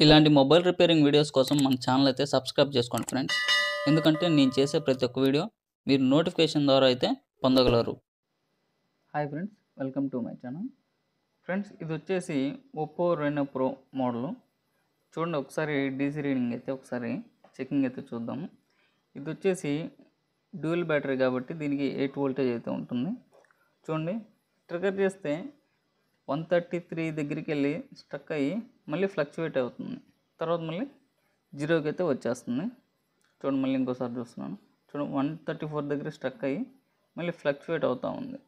ఇలాంటి mobile repairing videos కోసం మన ఛానల్ అయితే సబ్స్క్రైబ్ చేసుకోండి ఫ్రెండ్స్. ఎందుకంటే నేను చేసే ప్రతి ఒక్క వీడియో మీరు నోటిఫికేషన్ ద్వారా అయితే పొందగలరు. Hi friends, welcome to my channel. Friends, ఇది వచ్చేసి ఒప్పో రెనో ప్రో మోడల్. చూడండి, ఒకసారి డీసీ రీడింగ్ అయితే ఒకసారి చెకింగ్ అయితే చూద్దాము. ఇది వచ్చేసి డ్యూయల్ బ్యాటరీ కాబట్టి దీనికి 8 వోల్టేజ్ అయితే ఉంటుంది. చూడండి, ట్రిగర్ చేస్తే 133 దగ్గరికి వెళ్ళి స్ట్రక్ అయ్యి మళ్ళీ ఫ్లక్చువేట్ అవుతుంది. తర్వాత మళ్ళీ జీరోకి అయితే వచ్చేస్తుంది. చూడండి, మళ్ళీ ఇంకోసారి చూస్తున్నాను. చూడండి, 134 దగ్గర స్ట్రక్ అయ్యి మళ్ళీ ఫ్లక్చువేట్ అవుతూ ఉంది.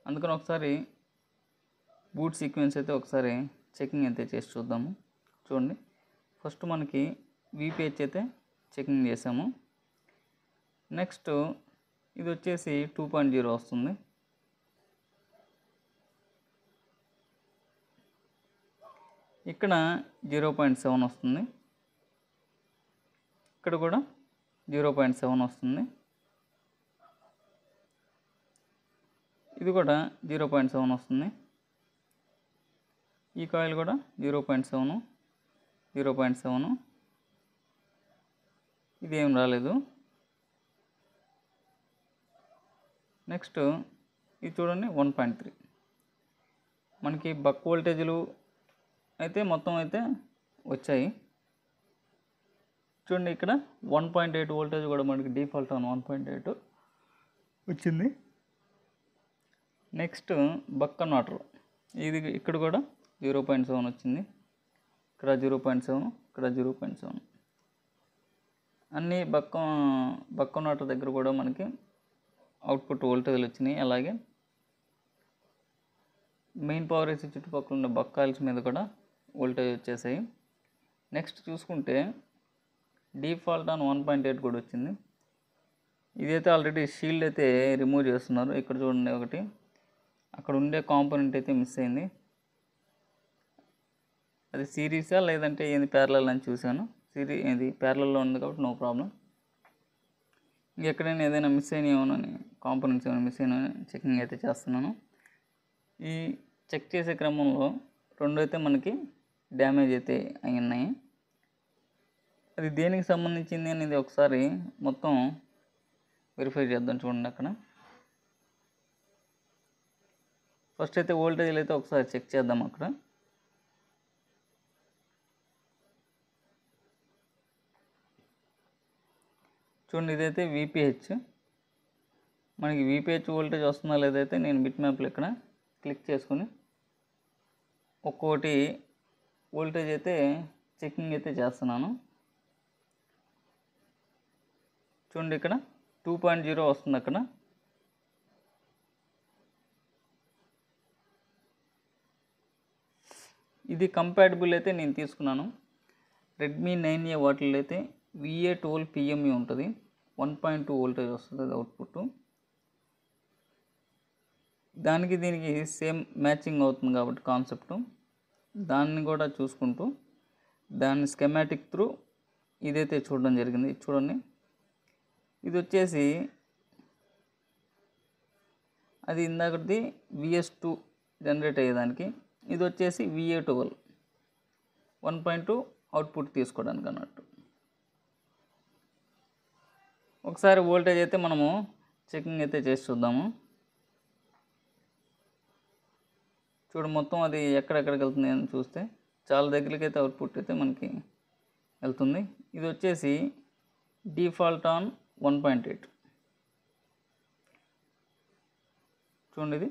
అందుకని ఒకసారి బూట్ సీక్వెన్స్ అయితే ఒకసారి చెకింగ్ అయితే చేసి చూద్దాము. చూడండి, ఫస్ట్ మనకి విపిహెచ్ అయితే చెకింగ్ చేసాము. నెక్స్ట్ ఇది వచ్చేసి 2.0 వస్తుంది. ఇక్కడ 0.7 వస్తుంది. ఇక్కడ కూడా 0.7 వస్తుంది. ఇది కూడా 0.7 వస్తుంది. ఈ కాయిల్ కూడా 0.7, 0.7. ఇది ఏం రాలేదు. నెక్స్ట్ ఇది చూడండి, 1.3. మనకి బక్ వోల్టేజ్లు అయితే మొత్తం అయితే వచ్చాయి. చూడండి, ఇక్కడ 1.8 వోల్టేజ్ కూడా మనకి డిఫాల్ట్ ఆన్ 1.8 వచ్చింది. నెక్స్ట్ బక్ కన్వర్టర్, ఇది ఇక్కడ కూడా 0.7 వచ్చింది. ఇక్కడ 0.7, ఇక్కడ 0.7. అన్నీ బక్ కన్వర్టర్ దగ్గర కూడా మనకి అవుట్పుట్ వోల్టేజ్లు వచ్చినాయి. అలాగే మెయిన్ పవర్ ఏసీ చుట్టుపక్కల ఉన్న బక్ కాయిల్స్ మీద కూడా వోల్టేజ్ వచ్చేసాయి. నెక్స్ట్ చూసుకుంటే డిఫాల్ట్ ఆన్ 1.8 కూడా వచ్చింది. ఇదైతే ఆల్రెడీ షీల్డ్ అయితే రిమూవ్ చేస్తున్నారు. ఇక్కడ చూడండి, ఒకటి అక్కడ ఉండే కాంపోనెంట్ అయితే మిస్ అయింది. అది సిరీసా లేదంటే ఏంది ప్యారలల్ అని చూశాను. ఇది ప్యారలల్లో ఉంది కాబట్టి నో ప్రాబ్లం. ఇంకెక్కడైనా ఏదైనా మిస్ అయినాయేమోనని, కాంపోనెంట్స్ ఏమైనా మిస్ అయినా చెకింగ్ అయితే చేస్తున్నాను. ఈ చెక్ చేసే క్రమంలో 2 అయితే మనకి డ్యామేజ్ అయితే అయి ఉన్నాయి. అది దేనికి సంబంధించింది అనేది ఒకసారి మొత్తం వెరిఫై చేద్దాం. చూడండి, అక్కడ ఫస్ట్ అయితే వోల్టేజ్లు అయితే ఒకసారి చెక్ చేద్దాం. అక్కడ చూడండి, ఇదైతే విపిహెచ్. మనకి విపిహెచ్ వోల్టేజ్ వస్తుందా లేదైతే నేను బిట్ మ్యాప్లో ఇక్కడ క్లిక్ చేసుకుని ఒక్కోటి వోల్టేజ్ అయితే చెకింగ్ అయితే చేస్తున్నాను. చూడండి, ఇక్కడ 2.0 వస్తుంది. అక్కడ ఇది కంపాటిబుల్ అయితే నేను తీసుకున్నాను. రెడ్మీ 9A వాటిల్లో అయితే VA12 PME ఉంటుంది. 1.2 వోల్టేజ్ వస్తుంది అది అవుట్పుట్. దానికి దీనికి సేమ్ మ్యాచింగ్ అవుతుంది కాబట్టి కాన్సెప్ట్ దాన్ని కూడా చూసుకుంటూ దాని స్కెమాటిక్ త్రూ ఇదైతే చూడడం జరిగింది. చూడండి, ఇది వచ్చేసి అది ఇందాకది VS2 జనరేట్ అయ్యేదానికి, ఇది వచ్చేసి VA12 1.2 అవుట్పుట్ తీసుకోవడానికి అన్నట్టు. ఒకసారి వోల్టేజ్ అయితే మనము చెకింగ్ అయితే చేసి చూద్దాము. చూడు, మొత్తం అది ఎక్కడెక్కడికి వెళ్తుంది అని చూస్తే చాలా దగ్గరికి అయితే అవుట్పుట్ అయితే మనకి వెళ్తుంది. ఇది వచ్చేసి డిఫాల్ట్ ఆన్ 1.8. చూడండి, ఇది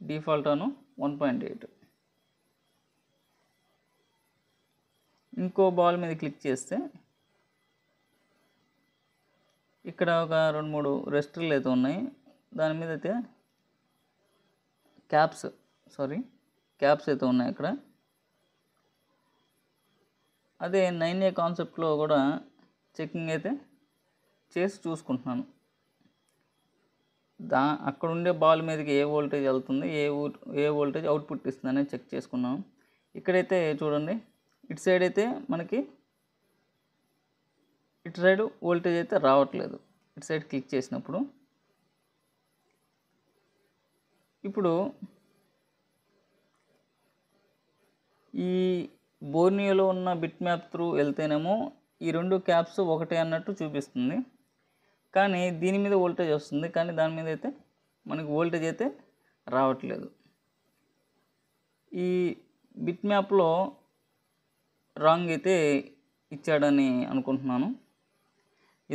డిఫాల్ట్ ఆన్ 1.8. ఇంకో బాల్ మీద క్లిక్ చేస్తే ఇక్కడ ఒక 2-3 రెస్టర్లు అయితే ఉన్నాయి. దాని మీద అయితే క్యాప్స్ అయితే ఉన్నాయి. ఇక్కడ అదే 9A కాన్సెప్ట్లో కూడా చెకింగ్ అయితే చేసి చూసుకుంటున్నాను. అక్కడ ఉండే బాల్ మీదకి ఏ వోల్టేజ్ వెళ్తుంది, ఏ వోల్టేజ్ అవుట్పుట్ ఇస్తుంది అనేది చెక్ చేసుకున్నాను. ఇక్కడైతే చూడండి, ఇటు సైడ్ అయితే మనకి ఇటు సైడ్ వోల్టేజ్ అయితే రావట్లేదు. ఇటు సైడ్ క్లిక్ చేసినప్పుడు ఇప్పుడు ఈ బోర్నియోలో ఉన్న బిట్ మ్యాప్ త్రూ వెళ్తేనేమో ఈ 2 క్యాప్స్ ఒకటే అన్నట్టు చూపిస్తుంది. కానీ దీని మీద వోల్టేజ్ వస్తుంది, కానీ దాని మీద అయితే మనకి వోల్టేజ్ అయితే రావట్లేదు. ఈ బిట్ మ్యాప్లో రాంగ్ అయితే ఇచ్చాడని అనుకుంటున్నాను.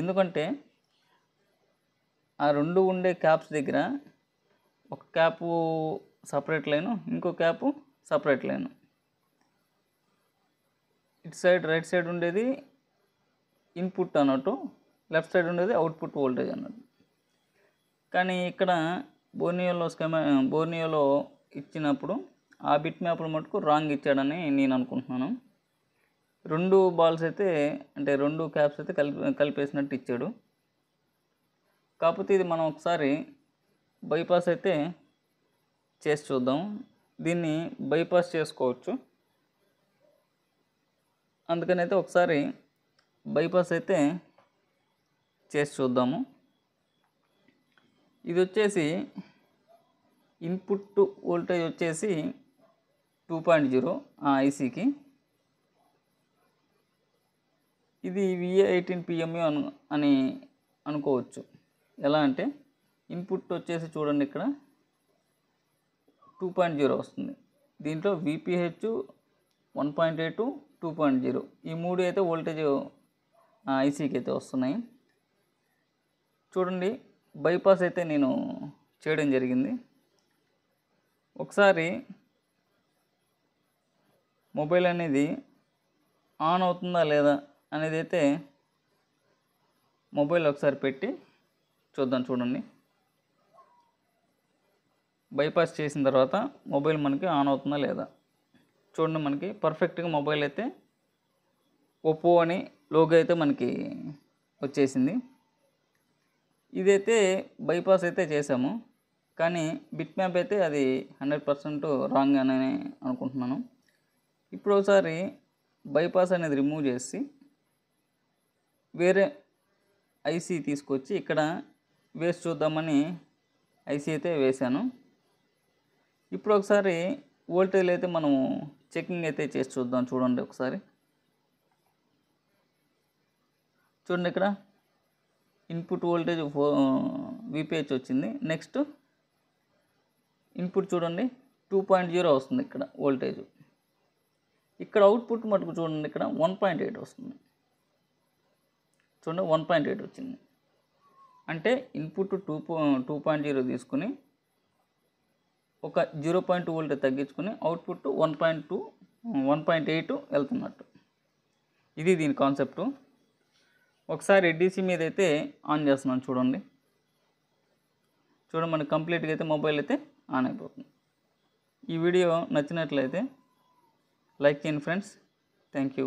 ఎందుకంటే ఆ 2 ఉండే క్యాప్స్ దగ్గర ఒక క్యాపు సపరేట్ లైను, ఇంకో క్యాపు సపరేట్ లైను. ఇటు సైడ్ రైట్ సైడ్ ఉండేది ఇన్పుట్ అన్నట్టు, లెఫ్ట్ సైడ్ ఉండేది అవుట్పుట్ వోల్టేజ్ అన్నట్టు. కానీ ఇక్కడ బోర్నియోలో ఇచ్చినప్పుడు ఆ బిట్ మ్యాప్లో మటుకు రాంగ్ ఇచ్చాడని నేను అనుకుంటున్నాను. 2 బాల్స్ అయితే అంటే 2 క్యాప్స్ అయితే కలిపేసినట్టు ఇచ్చాడు. కాకపోతే ఇది మనం ఒకసారి బైపాస్ అయితే చేసి చూద్దాం. దీన్ని బైపాస్ చేసుకోవచ్చు. అందుకనైతే ఒకసారి బైపాస్ అయితే చేసి చూద్దాము. ఇది వచ్చేసి ఇన్పుట్ వోల్టేజ్ వచ్చేసి 2.0 ఆ ఐసీకి. ఇది VA18PMU అని అనుకోవచ్చు. ఎలా అంటే ఇన్పుట్ వచ్చేసి చూడండి, ఇక్కడ 2.0 వస్తుంది. దీంట్లో VPH 1.8 2.0 ఈ 3 అయితే వోల్టేజ్ ఐసీకి అయితే వస్తున్నాయి. చూడండి, బైపాస్ అయితే నేను చేయడం జరిగింది. ఒకసారి మొబైల్ అనేది ఆన్ అవుతుందా లేదా అనేది అయితే మొబైల్ ఒకసారి పెట్టి చూద్దాం. చూడండి, బైపాస్ చేసిన తర్వాత మొబైల్ మనకి ఆన్ అవుతుందా లేదా చూడండి. మనకి పర్ఫెక్ట్గా మొబైల్ అయితే ఒప్పో అని లోగో అయితే మనకి వచ్చేసింది. ఇదైతే బైపాస్ అయితే చేసాము, కానీ బిట్ మ్యాప్ అయితే అది 100% రాంగ్ అని అనుకుంటున్నాను. ఇప్పుడు ఒకసారి బైపాస్ అనేది రిమూవ్ చేసి వేరే ఐసీ తీసుకొచ్చి ఇక్కడ వేసి చూద్దామని ఐసీ అయితే వేసాను. ఇప్పుడు ఒకసారి వోల్టేజ్ అయితే మనము చెకింగ్ అయితే చేసి చూద్దాం. చూడండి ఒకసారి, చూడండి ఇక్కడ ఇన్పుట్ వోల్టేజ్ VPH వచ్చింది. నెక్స్ట్ ఇన్పుట్ చూడండి 2.0 వస్తుంది ఇక్కడ వోల్టేజ్. ఇక్కడ అవుట్పుట్ మటుకు చూడండి, ఇక్కడ 1.8 వస్తుంది. చూడండి 1.8 వచ్చింది. అంటే ఇన్పుట్ 2.0 తీసుకుని ఒక 0.2 వోల్ట్ తగ్గించుకుని అవుట్పుట్ 1.8 వెళ్తున్నట్టు. ఇది దీని కాన్సెప్టు. ఒకసారి DC మీద అయితే ఆన్ చేస్తున్నాను. చూడండి మనకి కంప్లీట్గా అయితే మొబైల్ అయితే ఆన్ అయిపోతుంది. ఈ వీడియో నచ్చినట్లయితే లైక్ చేయండి ఫ్రెండ్స్. Thank you.